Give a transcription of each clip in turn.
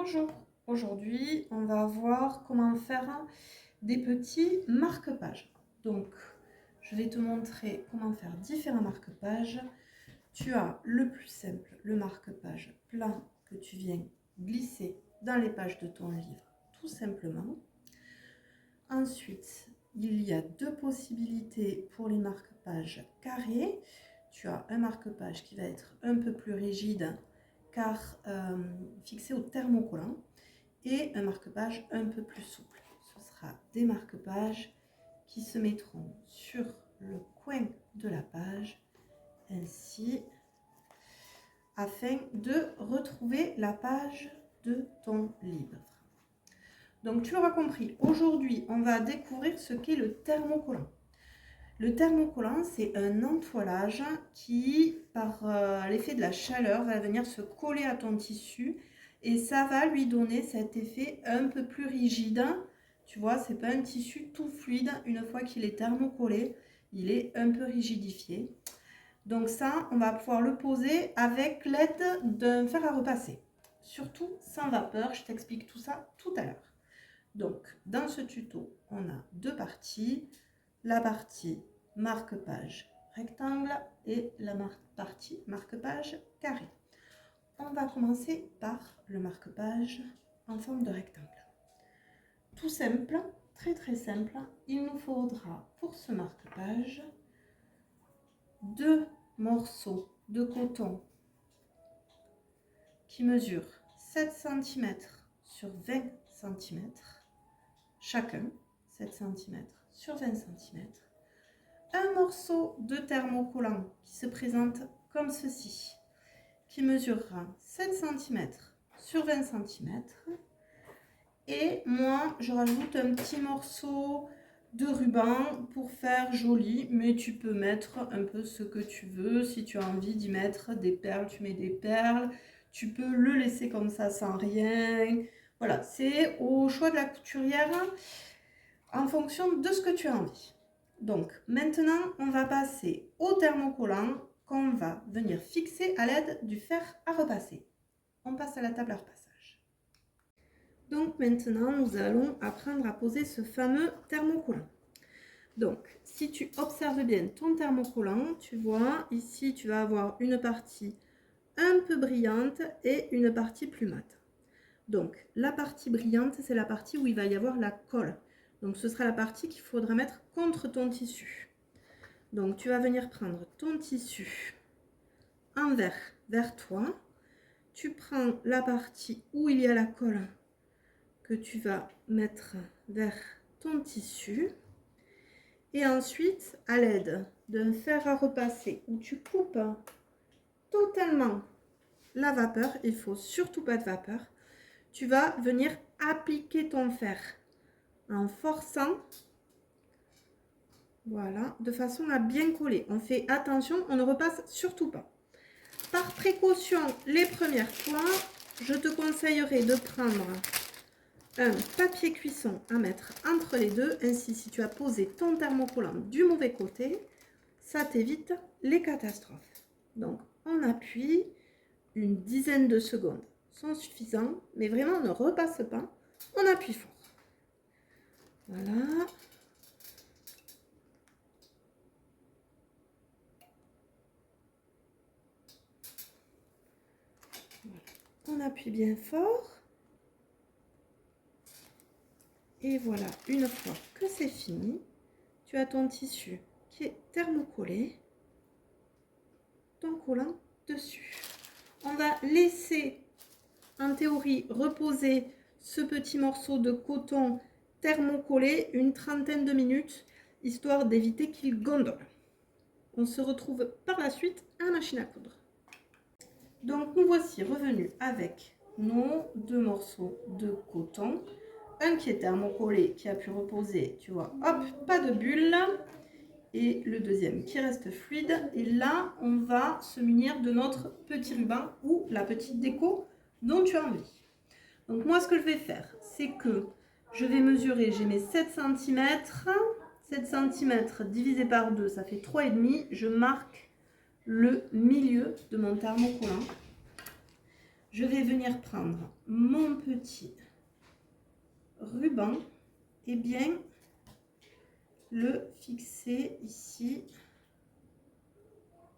Bonjour, aujourd'hui on va voir comment faire des petits marque-pages. Donc je vais te montrer comment faire différents marque-pages. Tu as le plus simple, le marque-page plat que tu viens glisser dans les pages de ton livre tout simplement. Ensuite, il y a deux possibilités pour les marque-pages carrés. Tu as un marque-page qui va être un peu plus rigide car fixé au thermocollant et un marque-page un peu plus souple. Ce sera des marque-pages qui se mettront sur le coin de la page ainsi afin de retrouver la page de ton livre. Donc tu l'auras compris, aujourd'hui on va découvrir ce qu'est le thermocollant. Le thermocollant, c'est un entoilage qui, par l'effet de la chaleur, va venir se coller à ton tissu et ça va lui donner cet effet un peu plus rigide. Tu vois, c'est pas un tissu tout fluide. Une fois qu'il est thermocollé, il est un peu rigidifié. Donc ça, on va pouvoir le poser avec l'aide d'un fer à repasser. Surtout sans vapeur, je t'explique tout ça tout à l'heure. Donc, dans ce tuto, on a deux parties. La partie marque-page rectangle et la partie marque-page carré. On va commencer par le marque-page en forme de rectangle. Tout simple, très simple, il nous faudra pour ce marque-page deux morceaux de coton qui mesurent 7 cm sur 20 cm chacun, 7 cm sur 20 cm. Un morceau de thermocollant qui se présente comme ceci, qui mesurera 7 cm sur 20 cm. Et moi, je rajoute un petit morceau de ruban pour faire joli, mais tu peux mettre un peu ce que tu veux. Si tu as envie d'y mettre des perles, tu mets des perles. Tu peux le laisser comme ça sans rien. Voilà, c'est au choix de la couturière en fonction de ce que tu as envie. Donc maintenant, on va passer au thermocollant qu'on va venir fixer à l'aide du fer à repasser. On passe à la table à repassage. Donc maintenant, nous allons apprendre à poser ce fameux thermocollant. Donc, si tu observes bien ton thermocollant, tu vois, ici, tu vas avoir une partie un peu brillante et une partie plus mate. Donc, la partie brillante, c'est la partie où il va y avoir la colle. Donc, ce sera la partie qu'il faudra mettre contre ton tissu. Donc, tu vas venir prendre ton tissu envers vers toi. Tu prends la partie où il y a la colle que tu vas mettre vers ton tissu. Et ensuite, à l'aide d'un fer à repasser où tu coupes totalement la vapeur, il ne faut surtout pas de vapeur, tu vas venir appliquer ton fer en forçant, voilà, de façon à bien coller. On fait attention, on ne repasse surtout pas. Par précaution, les premières fois, je te conseillerais de prendre un papier cuisson à mettre entre les deux. Ainsi, si tu as posé ton thermocollant du mauvais côté, ça t'évite les catastrophes. Donc, on appuie une dizaine de secondes. Sont suffisants, mais vraiment, ne repasse pas. On appuie fort. Voilà. On appuie bien fort. Et voilà, une fois que c'est fini, tu as ton tissu qui est thermocollé, ton collant dessus. On va laisser, en théorie, reposer ce petit morceau de coton thermocollé une trentaine de minutes, histoire d'éviter qu'il gondole. On se retrouve par la suite à la machine à coudre. Donc nous voici revenus avec nos deux morceaux de coton. Un qui est thermocollé, qui a pu reposer, tu vois, hop, pas de bulle. Et le deuxième qui reste fluide. Et là, on va se munir de notre petit ruban ou la petite déco dont tu as envie. Donc moi, ce que je vais faire, c'est que je vais mesurer, j'ai mes 7 cm. 7 cm divisé par 2, ça fait 3,5. Je marque le milieu de mon thermocollant. je vais venir prendre mon petit ruban et bien le fixer ici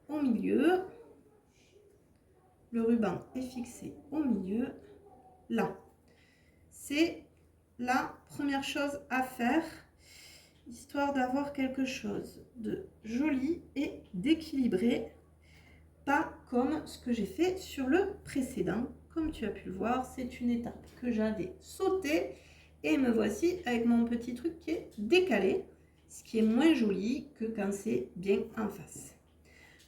au milieu. Le ruban est fixé au milieu, là. C'est la première chose à faire, histoire d'avoir quelque chose de joli et d'équilibré, pas comme ce que j'ai fait sur le précédent. Comme tu as pu le voir, c'est une étape que j'avais sautée et me voici avec mon petit truc qui est décalé, ce qui est moins joli que quand c'est bien en face.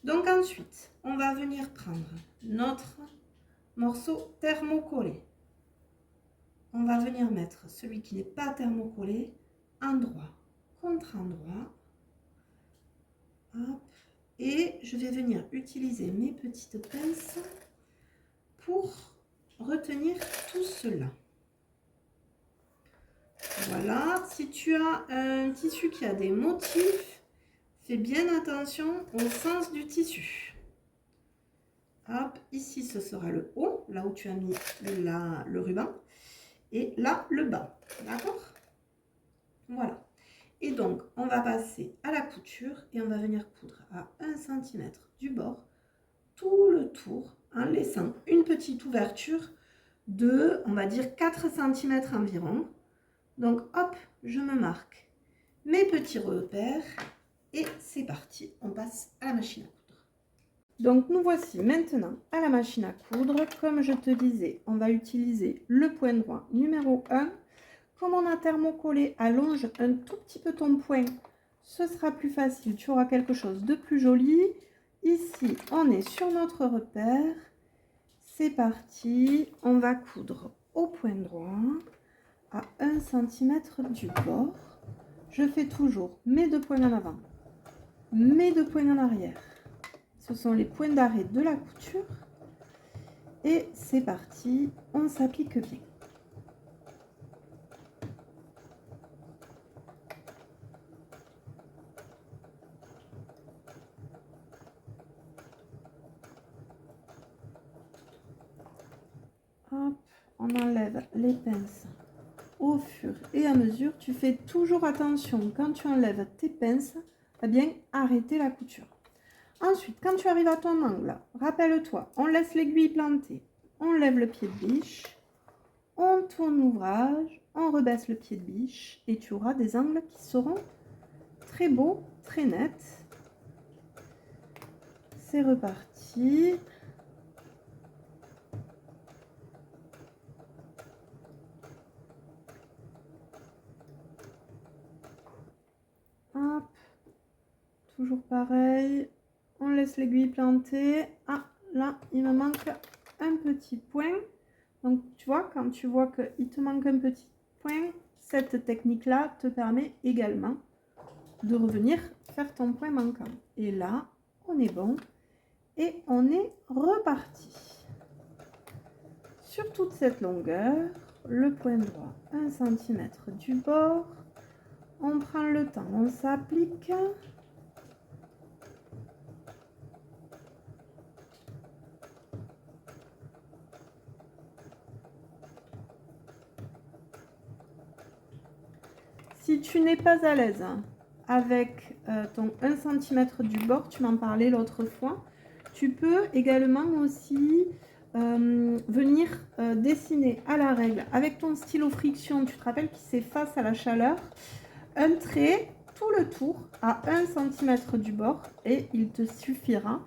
Donc ensuite, on va venir prendre notre morceau thermocollé. On va venir mettre celui qui n'est pas thermocollé endroit contre endroit. Hop. Et je vais venir utiliser mes petites pinces pour retenir tout cela. Voilà, si tu as un tissu qui a des motifs, fais bien attention au sens du tissu. Hop, ici ce sera le haut, là où tu as mis le ruban, et là le bas, d'accord? Voilà. Et donc, on va passer à la couture et on va venir coudre à 1 cm du bord tout le tour en laissant une petite ouverture de, on va dire, 4 cm environ. Donc, hop, je me marque mes petits repères et c'est parti, on passe à la machine à coudre. Donc, nous voici maintenant à la machine à coudre. Comme je te disais, on va utiliser le point droit numéro 1. Comme on a thermocollé, allonge un tout petit peu ton point, ce sera plus facile, tu auras quelque chose de plus joli. Ici, on est sur notre repère. C'est parti, on va coudre au point droit à 1 cm du bord. Je fais toujours mes 2 points en avant, mes 2 points en arrière. Ce sont les points d'arrêt de la couture. Et c'est parti, on s'applique bien. Hop, on enlève les pinces au fur et à mesure. Tu fais toujours attention quand tu enlèves tes pinces à bien arrêter la couture. Ensuite, quand tu arrives à ton angle, rappelle-toi, on laisse l'aiguille plantée, on lève le pied de biche, on tourne l'ouvrage, on rebaisse le pied de biche et tu auras des angles qui seront très beaux, très nets. C'est reparti. Hop, toujours pareil, on laisse l'aiguille plantée. Ah, là, il me manque un petit point. Donc, tu vois, quand tu vois qu'il te manque un petit point, cette technique-là te permet également de revenir faire ton point manquant. Et là, on est bon. Et on est reparti. Sur toute cette longueur, le point droit, 1 cm du bord. On prend le temps, on s'applique. Si tu n'es pas à l'aise avec ton 1 cm du bord, tu m'en parlais l'autre fois, tu peux également aussi venir dessiner à la règle avec ton stylo friction, tu te rappelles qu'il s'efface à la chaleur, un trait tout le tour à 1 cm du bord et il te suffira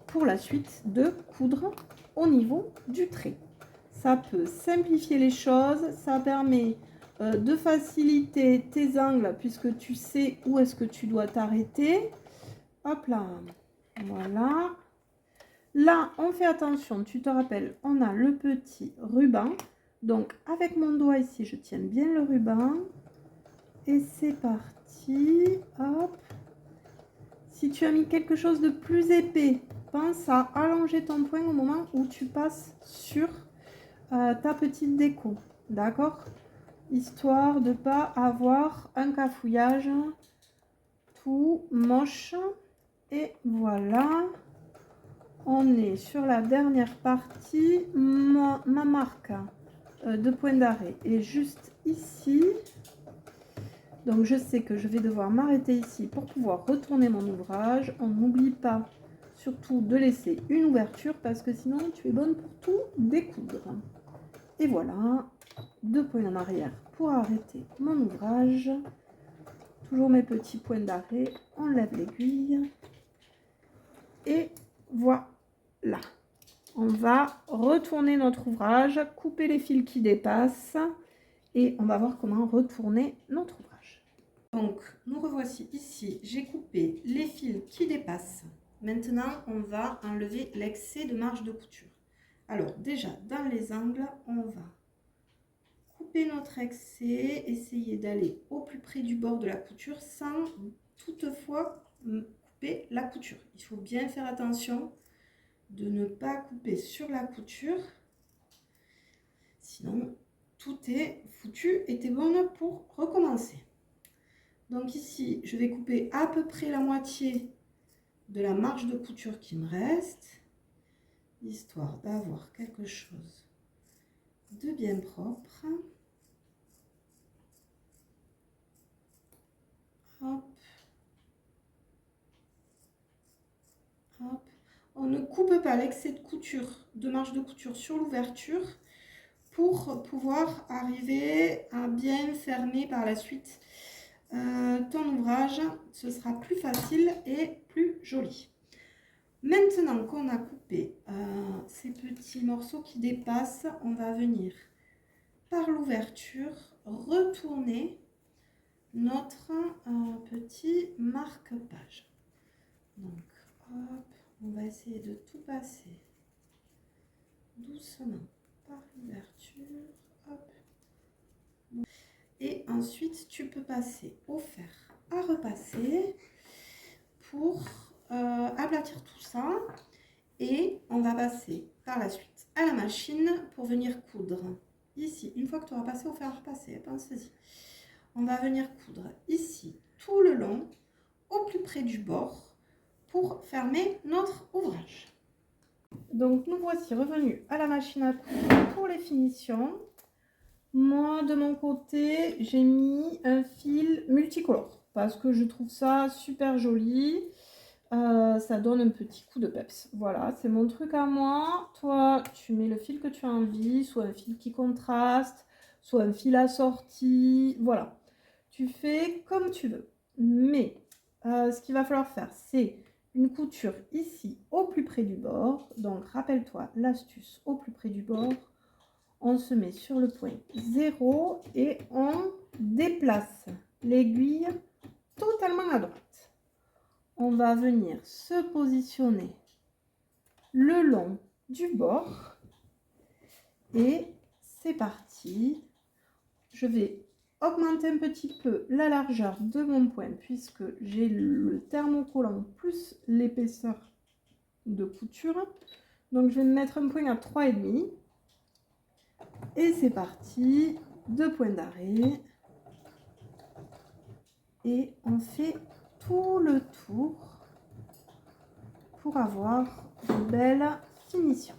pour la suite de coudre au niveau du trait. Ça peut simplifier les choses, ça permet de faciliter tes angles puisque tu sais où est-ce que tu dois t'arrêter. Hop là, voilà. Là, on fait attention, tu te rappelles, on a le petit ruban. Donc, avec mon doigt ici, je tiens bien le ruban. Et c'est parti. Hop. Si tu as mis quelque chose de plus épais, pense à allonger ton point au moment où tu passes sur ta petite déco. D'accord? Histoire de ne pas avoir un cafouillage tout moche. Et voilà. On est sur la dernière partie. Ma marque de point d'arrêt est juste ici. Donc je sais que je vais devoir m'arrêter ici pour pouvoir retourner mon ouvrage. On n'oublie pas surtout de laisser une ouverture parce que sinon tu es bonne pour tout découdre. Et voilà, 2 points en arrière pour arrêter mon ouvrage. Toujours mes petits points d'arrêt, on lève l'aiguille. Et voilà. On va retourner notre ouvrage, couper les fils qui dépassent et on va voir comment retourner notre ouvrage. Donc, nous revoici ici. J'ai coupé les fils qui dépassent. Maintenant, on va enlever l'excès de marge de couture. Alors, déjà, dans les angles, on va couper notre excès, essayer d'aller au plus près du bord de la couture sans toutefois couper la couture. Il faut bien faire attention de ne pas couper sur la couture, sinon tout est foutu et t'es bonne pour recommencer. Donc ici, je vais couper à peu près la moitié de la marge de couture qui me reste, histoire d'avoir quelque chose de bien propre. Hop. Hop. On ne coupe pas l'excès de couture, de marge de couture sur l'ouverture pour pouvoir arriver à bien fermer par la suite ton ouvrage. Ce sera plus facile et plus joli. Maintenant qu'on a coupé ces petits morceaux qui dépassent, on va venir par l'ouverture retourner notre petit marque-page. Donc, hop, on va essayer de tout passer doucement par l'ouverture. Et ensuite, tu peux passer au fer à repasser pour aplatir tout ça. Et on va passer par la suite à la machine pour venir coudre. Ici, une fois que tu auras passé au fer à repasser, pense-y. On va venir coudre ici tout le long, au plus près du bord, pour fermer notre ouvrage. Donc nous voici revenus à la machine à coudre pour les finitions. Moi de mon côté j'ai mis un fil multicolore parce que je trouve ça super joli. Ça donne un petit coup de peps. Voilà, c'est mon truc à moi. Toi tu mets le fil que tu as envie, soit un fil qui contraste, soit un fil assorti. Voilà, tu fais comme tu veux. Mais ce qu'il va falloir faire, c'est une couture ici au plus près du bord. Donc rappelle-toi l'astuce au plus près du bord. On se met sur le point 0 et on déplace l'aiguille totalement à droite. On va venir se positionner le long du bord et c'est parti. Je vais augmenter un petit peu la largeur de mon point puisque j'ai le thermocollant plus l'épaisseur de couture. Donc je vais me mettre un point à 3,5 et c'est parti, 2 points d'arrêt et on fait tout le tour pour avoir une belle finition.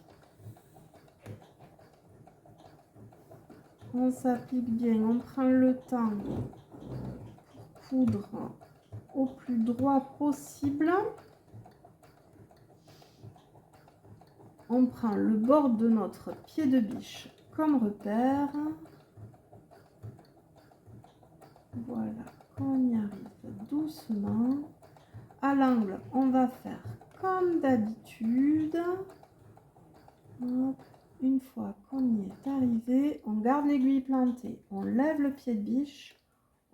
On s'applique bien, on prend le temps pour coudre au plus droit possible. On prend le bord de notre pied de biche comme repère. Voilà, on y arrive doucement. À l'angle, on va faire comme d'habitude. Une fois qu'on y est arrivé, on garde l'aiguille plantée, on lève le pied de biche,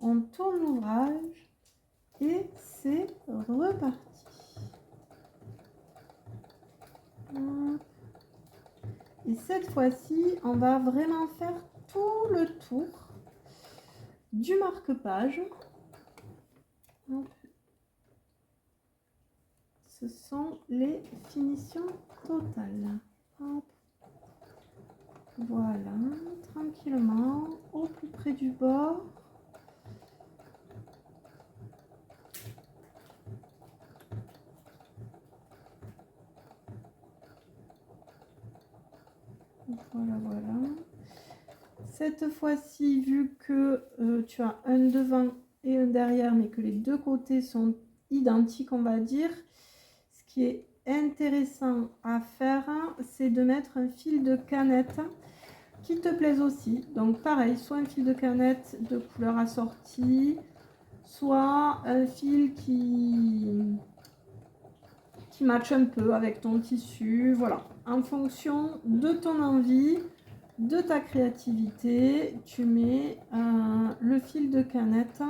on tourne l'ouvrage et c'est reparti. Et cette fois-ci, on va vraiment faire tout le tour du marque-page. Ce sont les finitions totales. Hop. Voilà, tranquillement, au plus près du bord. cette fois-ci, vu que tu as un devant et un derrière, mais que les deux côtés sont identiques, on va dire, ce qui est intéressant à faire, c'est de mettre un fil de canette qui te plaise aussi. Donc pareil, soit un fil de canette de couleur assortie, soit un fil qui matche un peu avec ton tissu. Voilà, en fonction de ton envie, de ta créativité, tu mets le fil de canette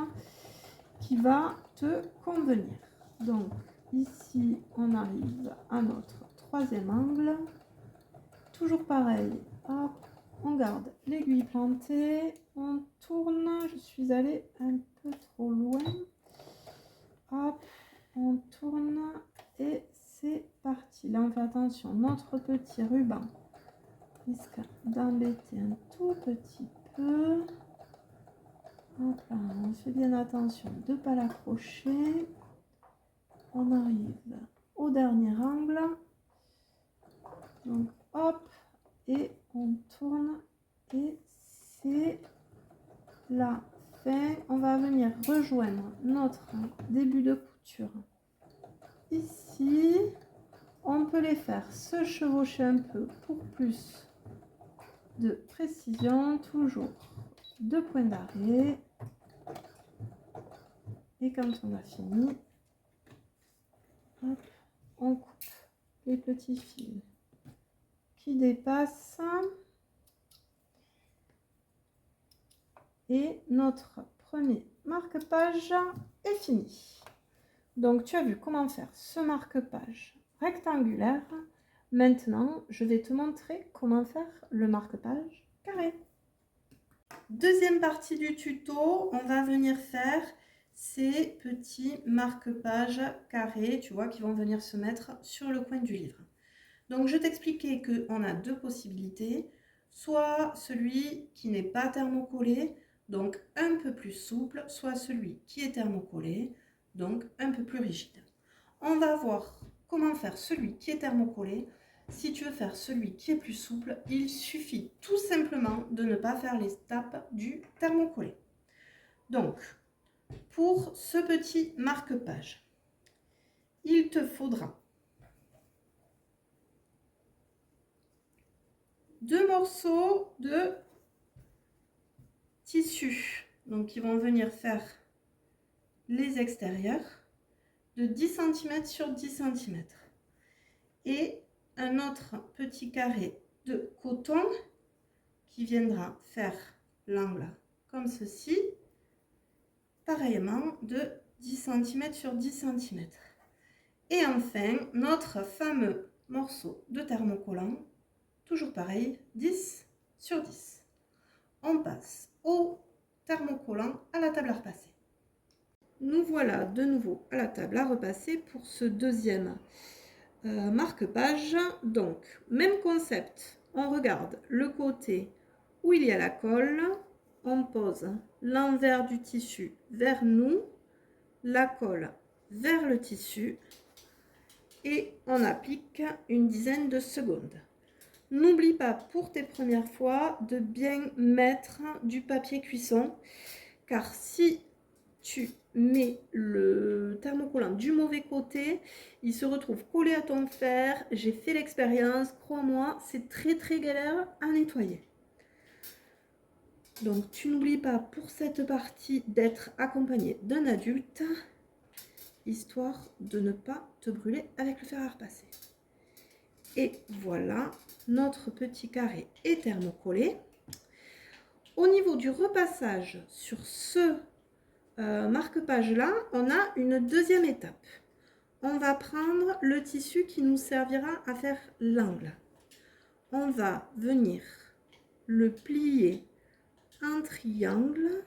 qui va te convenir. Donc ici, on arrive à notre troisième angle. Toujours pareil, hop, on garde l'aiguille plantée, on tourne. Je suis allée un peu trop loin. Hop, on tourne et c'est parti. Là, on fait attention, notre petit ruban risque d'embêter un tout petit peu. Hop là, on fait bien attention de ne pas l'accrocher. On arrive au dernier angle. Donc, hop, et on tourne et c'est la fin. On va venir rejoindre notre début de couture ici. On peut les faire se chevaucher un peu pour plus de précision, toujours 2 points d'arrêt. Et quand on a fini, hop, on coupe les petits fils qui dépassent. Et notre premier marque-page est fini. Donc tu as vu comment faire ce marque-page rectangulaire. Maintenant, je vais te montrer comment faire le marque-page carré. Deuxième partie du tuto, on va venir faire ces petits marque-pages carrés, tu vois, qui vont venir se mettre sur le coin du livre. Donc je t'expliquais qu'on a deux possibilités, soit celui qui n'est pas thermocollé, donc un peu plus souple, soit celui qui est thermocollé, donc un peu plus rigide. On va voir comment faire celui qui est thermocollé. Si tu veux faire celui qui est plus souple, il suffit tout simplement de ne pas faire les étapes du thermocollé. Donc, pour ce petit marque-page, il te faudra 2 morceaux de tissu, donc qui vont venir faire les extérieurs, de 10 cm sur 10 cm. Et un autre petit carré de coton qui viendra faire l'angle comme ceci, pareillement de 10 cm sur 10 cm. Et enfin, notre fameux morceau de thermocollant, toujours pareil, 10 sur 10. On passe au thermocollant à la table à repasser. Nous voilà de nouveau à la table à repasser pour ce deuxième marque-page. Donc, même concept, on regarde le côté où il y a la colle, on pose l'envers du tissu vers nous, la colle vers le tissu et on applique une dizaine de secondes. N'oublie pas pour tes premières fois de bien mettre du papier cuisson, car si tu mets le thermocollant du mauvais côté, il se retrouve collé à ton fer. J'ai fait l'expérience, crois-moi, c'est très galère à nettoyer. Donc tu n'oublies pas pour cette partie d'être accompagné d'un adulte, histoire de ne pas te brûler avec le fer à repasser. Et voilà, notre petit carré est thermocollé. Au niveau du repassage sur ce marque-page là, on a une deuxième étape. On va prendre le tissu qui nous servira à faire l'angle. On va venir le plier en triangle,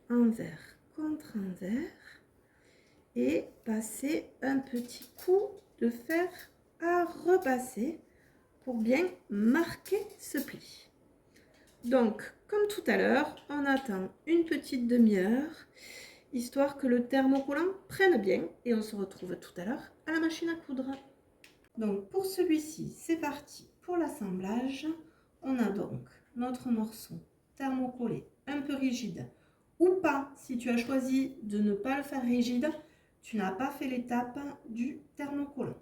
envers contre envers, et passer un petit coup de fer à repasser pour bien marquer ce pli. Donc, comme tout à l'heure, on attend une petite demi-heure, histoire que le thermocollant prenne bien, et on se retrouve tout à l'heure à la machine à coudre. Donc, pour celui-ci, c'est parti pour l'assemblage. on a donc notre morceau thermocollé un peu rigide ou pas. Si tu as choisi de ne pas le faire rigide, tu n'as pas fait l'étape du thermocollant.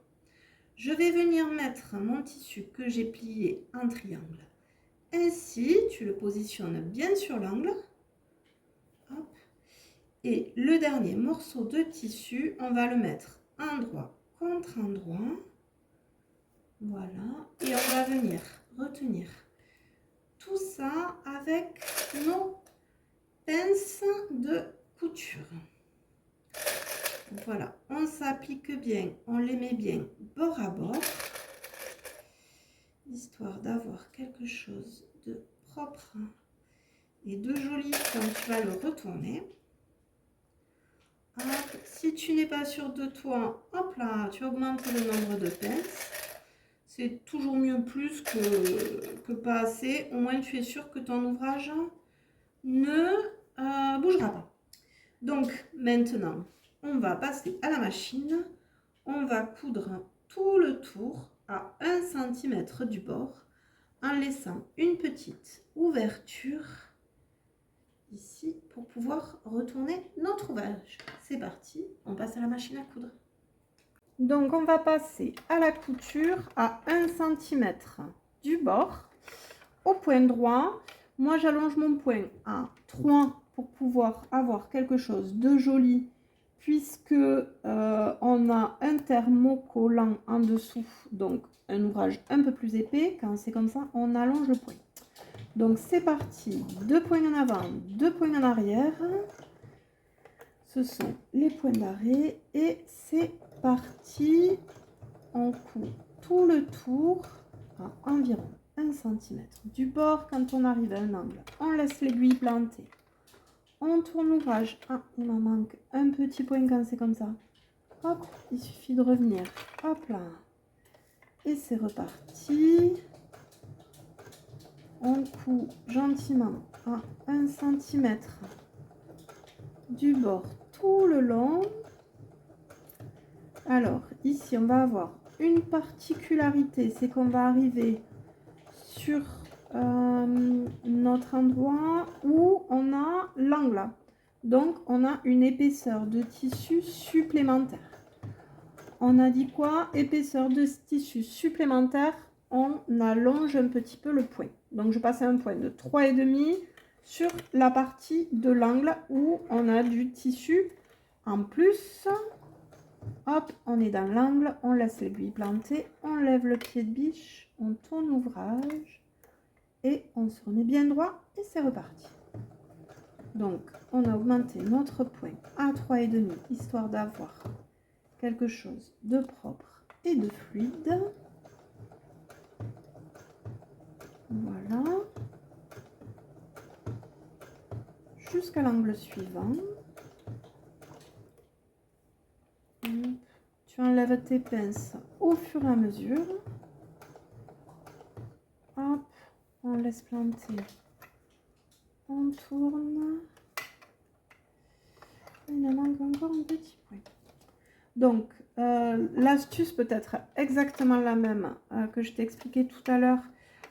Je vais venir mettre mon tissu que j'ai plié en triangle. Ainsi, tu le positionnes bien sur l'angle. Et le dernier morceau de tissu, on va le mettre endroit contre endroit. Voilà. Et on va venir retenir tout ça avec nos pinces de couture. Voilà, on s'applique bien, on les met bien bord à bord, histoire d'avoir quelque chose de propre et de joli quand tu vas le retourner. Hop. Si tu n'es pas sûr de toi, hop là, tu augmentes le nombre de pinces. C'est toujours mieux plus que pas assez. Au moins, tu es sûr que ton ouvrage ne bougera pas. Donc, maintenant, on va passer à la machine. On va coudre tout le tour à 1 cm du bord en laissant une petite ouverture ici pour pouvoir retourner notre ouvrage. C'est parti, on passe à la machine à coudre. Donc, on va passer à la couture à 1 cm du bord au point droit. Moi, j'allonge mon point à 3 pour pouvoir avoir quelque chose de joli puisque on a un thermocollant en dessous, donc un ouvrage un peu plus épais. Quand c'est comme ça, on allonge le point. Donc, c'est parti. 2 points en avant, 2 points en arrière. Ce sont les points d'arrêt et c'est parti. On coud tout le tour à environ 1 cm du bord. Quand on arrive à un angle, on laisse l'aiguille planter. On tourne l'ouvrage. Ah, il m'en manque un petit point quand c'est comme ça. Hop, il suffit de revenir. Hop là. Et c'est reparti. On coud gentiment à 1 cm du bord tout le long. Alors, ici, on va avoir une particularité, c'est qu'on va arriver sur notre endroit où on a l'angle. Donc, on a une épaisseur de tissu supplémentaire. On a dit quoi? Épaisseur de tissu supplémentaire, on allonge un petit peu le point. Donc, je passe à un point de 3,5 sur la partie de l'angle où on a du tissu en plus. Hop, on est dans l'angle, on laisse l'aiguille planter, on lève le pied de biche, on tourne l'ouvrage et on se remet bien droit et c'est reparti. Donc, on a augmenté notre point à 3,5 histoire d'avoir quelque chose de propre et de fluide. Voilà. Jusqu'à l'angle suivant. Tu enlèves tes pinces au fur et à mesure. Hop, on laisse planter. On tourne. Il en manque encore un petit point. Donc, l'astuce peut être exactement la même que je t'ai expliqué tout à l'heure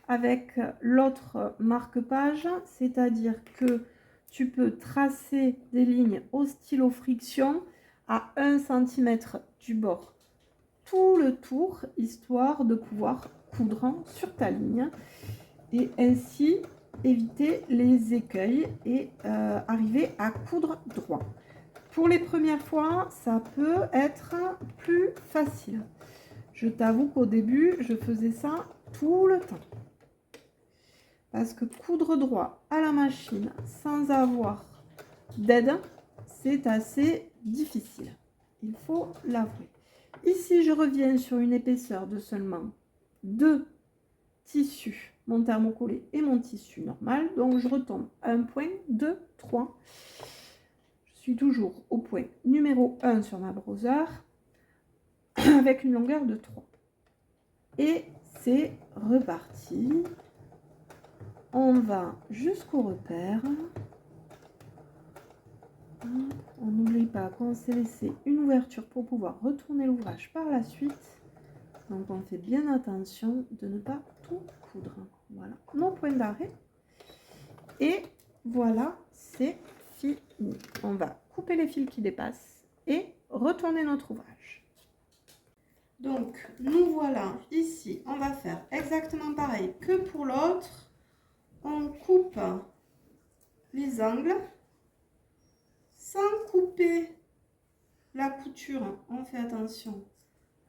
avec l'autre marque-page, c'est-à-dire que tu peux tracer des lignes au stylo friction à 1 cm du bord tout le tour, histoire de pouvoir coudre sur ta ligne et ainsi éviter les écueils et arriver à coudre droit. Pour les premières fois, ça peut être plus facile. Je t'avoue qu'au début, je faisais ça tout le temps. Parce que coudre droit à la machine sans avoir d'aide, c'est assez difficile. Il faut l'avouer. Ici, je reviens sur une épaisseur de seulement 2 tissus, mon thermocollé et mon tissu normal. Donc, je retombe à un point, 2, 3. Je suis toujours au point numéro 1 sur ma brosseur avec une longueur de 3. Et c'est reparti. On va jusqu'au repère. On n'oublie pas qu'on s'est laissé une ouverture pour pouvoir retourner l'ouvrage par la suite. Donc on fait bien attention de ne pas tout coudre. Voilà, nos points d'arrêt. Et voilà, c'est fini. On va couper les fils qui dépassent et retourner notre ouvrage. Donc, nous voilà ici. On va faire exactement pareil que pour l'autre. On coupe les angles sans couper la couture. On fait attention.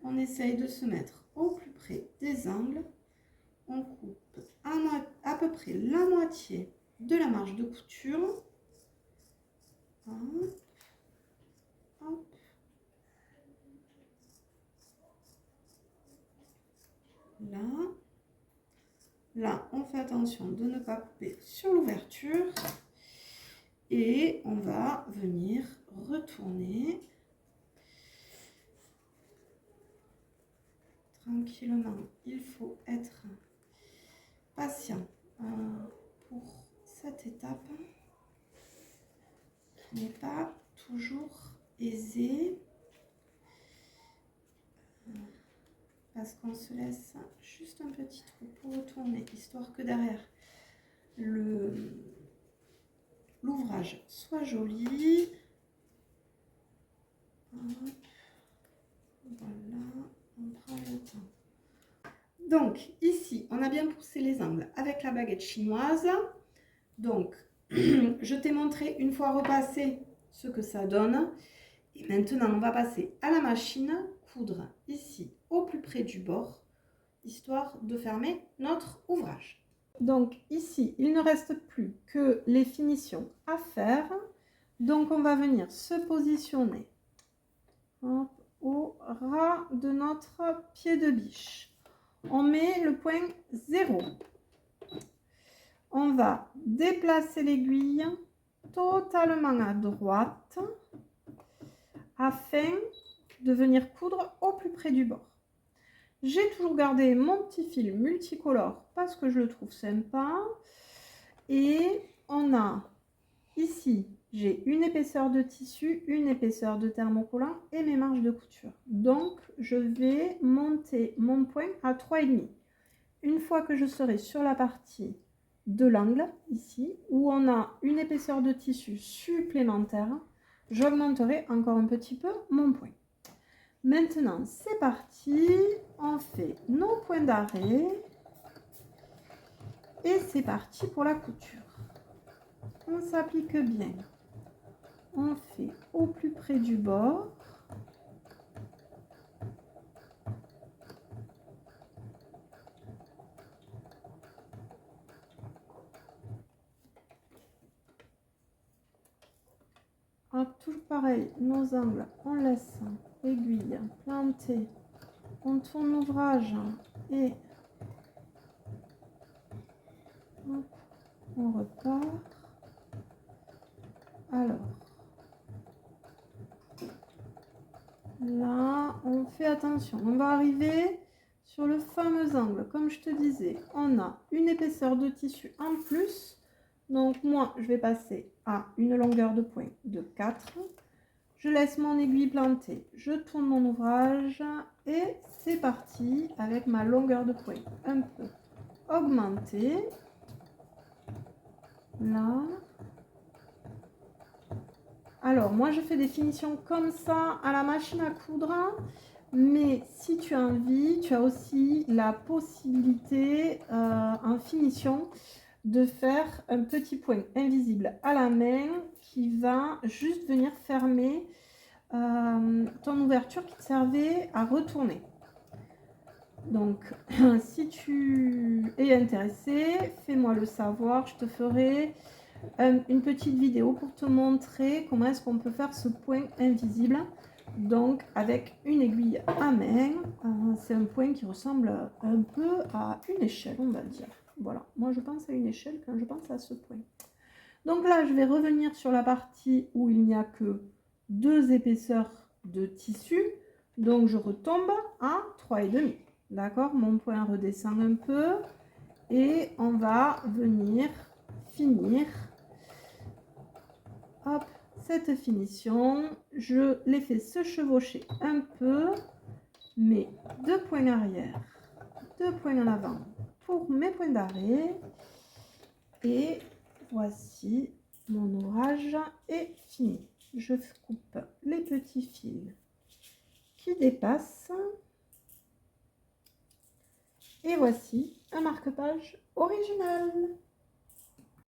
On essaye de se mettre au plus près des angles. On coupe à peu près la moitié de la marge de couture. Hop, hop. Là. Là, on fait attention de ne pas couper sur l'ouverture. Et on va venir retourner tranquillement. Il faut être patient pour cette étape qui n'est pas toujours aisée parce qu'on se laisse juste un petit trou pour retourner, histoire que derrière l'ouvrage soit joli. Hop. Voilà, on prend le temps. Donc ici, on a bien poussé les angles avec la baguette chinoise. Donc, je t'ai montré une fois repassé ce que ça donne. Et maintenant, on va passer à la machine, coudre ici au plus près du bord, histoire de fermer notre ouvrage. Donc ici, il ne reste plus que les finitions à faire. Donc on va venir se positionner au ras de notre pied de biche. On met le point 0. On va déplacer l'aiguille totalement à droite afin de venir coudre au plus près du bord. J'ai toujours gardé mon petit fil multicolore parce que je le trouve sympa. Et on a ici, j'ai une épaisseur de tissu, une épaisseur de thermocollant et mes marges de couture. Donc, je vais monter mon point à 3,5. Une fois que je serai sur la partie de l'angle, ici, où on a une épaisseur de tissu supplémentaire, j'augmenterai encore un petit peu mon point. Maintenant, c'est parti, on fait nos points d'arrêt et c'est parti pour la couture. On s'applique bien, on fait au plus près du bord. Hop, toujours pareil, nos angles, on laisse l'aiguille plantée, on tourne l'ouvrage et hop, on repart. Alors, là, on fait attention, on va arriver sur le fameux angle. Comme je te disais, on a une épaisseur de tissu en plus. Donc moi, je vais passer à une longueur de point de 4. Je laisse mon aiguille plantée, je tourne mon ouvrage et c'est parti avec ma longueur de point un peu augmentée. Là. Alors, moi, je fais des finitions comme ça à la machine à coudre. Mais si tu as envie, tu as aussi la possibilité en finition de faire un petit point invisible à la main qui va juste venir fermer ton ouverture qui te servait à retourner. Donc, si tu es intéressé, fais-moi le savoir, je te ferai une petite vidéo pour te montrer comment est-ce qu'on peut faire ce point invisible. Donc, avec une aiguille à main, c'est un point qui ressemble un peu à une échelle, on va dire. Voilà, moi je pense à une échelle quand je pense à ce point. Donc là, je vais revenir sur la partie où il n'y a que 2 épaisseurs de tissu. Donc je retombe à 3,5. D'accord, mon point redescend un peu et on va venir finir. Hop, cette finition, je l'ai fait se chevaucher un peu, mais 2 points arrière, 2 points en avant pour mes points d'arrêt. Et voici, mon ouvrage est fini. Je coupe les petits fils qui dépassent. Et voici un marque-page original.